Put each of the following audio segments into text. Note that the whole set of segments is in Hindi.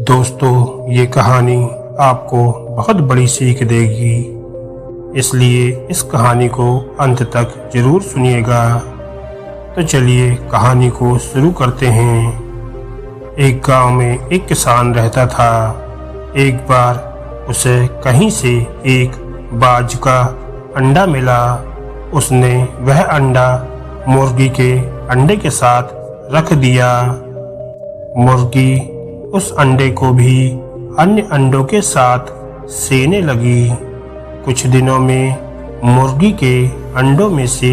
दोस्तों, ये कहानी आपको बहुत बड़ी सीख देगी, इसलिए इस कहानी को अंत तक जरूर सुनिएगा। तो चलिए कहानी को शुरू करते हैं। एक गांव में एक किसान रहता था। एक बार उसे कहीं से एक बाज का अंडा मिला। उसने वह अंडा मुर्गी के अंडे के साथ रख दिया। मुर्गी उस अंडे को भी अन्य अंडों के साथ सेने लगी। कुछ दिनों में मुर्गी के अंडों में से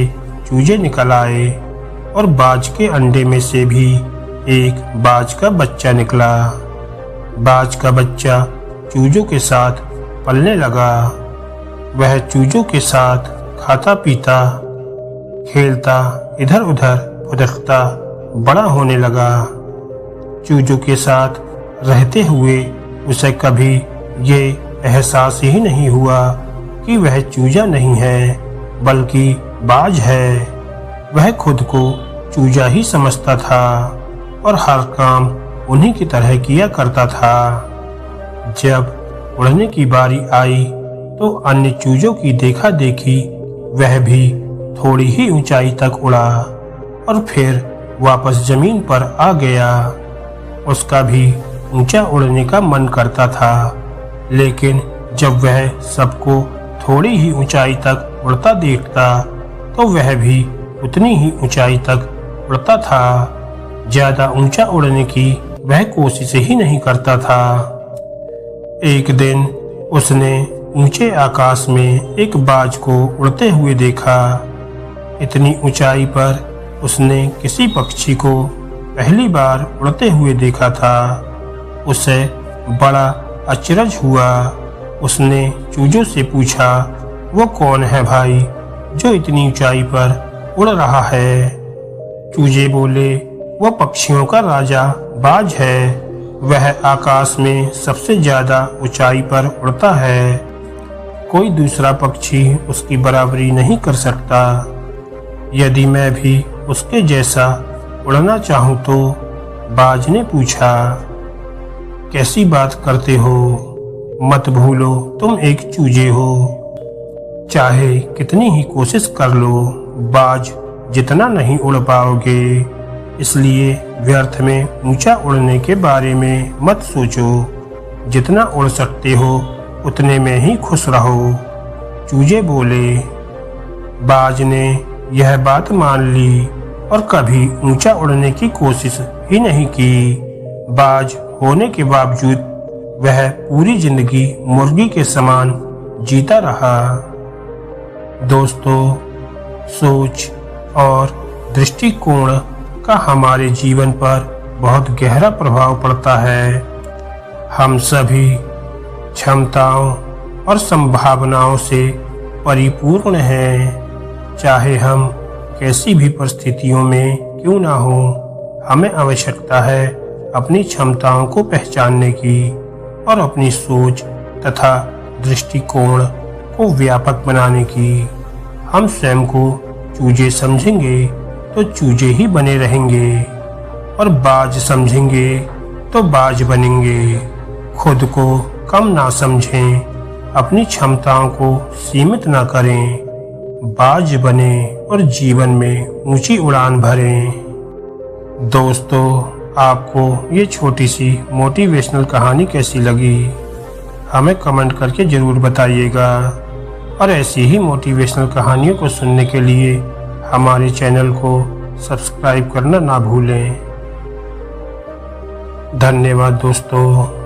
चूजे निकल आए और बाज के अंडे में से भी एक बाज का बच्चा निकला। बाज का बच्चा चूजों के साथ पलने लगा। वह चूजों के साथ खाता पीता, खेलता, इधर उधर फुदकता बड़ा होने लगा। चूजों के साथ रहते हुए उसे कभी ये एहसास ही नहीं हुआ कि वह चूजा नहीं है बल्कि बाज है। वह खुद को चूजा ही समझता था और हर काम उन्हीं की तरह किया करता था। जब उड़ने की बारी आई तो अन्य चूजों की देखा देखी वह भी थोड़ी ही ऊंचाई तक उड़ा और फिर वापस जमीन पर आ गया। उसका भी ऊंचा उड़ने का मन करता था, लेकिन जब वह सबको थोड़ी ही ऊंचाई तक उड़ता देखता तो वह भी उतनी ही ऊंचाई तक उड़ता था। ज्यादा ऊंचा उड़ने की वह कोशिश ही नहीं करता था। एक दिन उसने ऊंचे आकाश में एक बाज को उड़ते हुए देखा। इतनी ऊंचाई पर उसने किसी पक्षी को पहली बार उड़ते हुए देखा था। उसे बड़ा अचरज हुआ। उसने चूजों से पूछा, वो कौन है भाई जो इतनी ऊंचाई पर उड़ रहा है? चूजे बोले, वो पक्षियों का राजा बाज है। वह आकाश में सबसे ज्यादा ऊंचाई पर उड़ता है। कोई दूसरा पक्षी उसकी बराबरी नहीं कर सकता। यदि मैं भी उसके जैसा उड़ना चाहूं तो? बाज ने पूछा। कैसी बात करते हो? मत भूलो तुम एक चूजे हो। चाहे कितनी ही कोशिश कर लो, बाज जितना नहीं उड़ पाओगे। इसलिए व्यर्थ में ऊंचा उड़ने के बारे में मत सोचो। जितना उड़ सकते हो उतने में ही खुश रहो। चूजे बोले। बाज ने यह बात मान ली और कभी ऊंचा उड़ने की कोशिश ही नहीं की। बाज होने के बावजूद वह पूरी जिंदगी मुर्गी के समान जीता रहा। दोस्तों, सोच और दृष्टिकोण का हमारे जीवन पर बहुत गहरा प्रभाव पड़ता है। हम सभी क्षमताओं और संभावनाओं से परिपूर्ण हैं। चाहे हम कैसी भी परिस्थितियों में क्यों ना हो, हमें आवश्यकता है अपनी क्षमताओं को पहचानने की और अपनी सोच तथा दृष्टिकोण को व्यापक बनाने की। हम स्वयं को चूजे समझेंगे तो चूजे ही बने रहेंगे और बाज समझेंगे तो बाज बनेंगे। खुद को कम ना समझें, अपनी क्षमताओं को सीमित ना करें, बाज बने और जीवन में ऊंची उड़ान भरें। दोस्तों, आपको ये छोटी सी मोटिवेशनल कहानी कैसी लगी? हमें कमेंट करके ज़रूर बताइएगा और ऐसी ही मोटिवेशनल कहानियों को सुनने के लिए हमारे चैनल को सब्सक्राइब करना ना भूलें। धन्यवाद दोस्तों।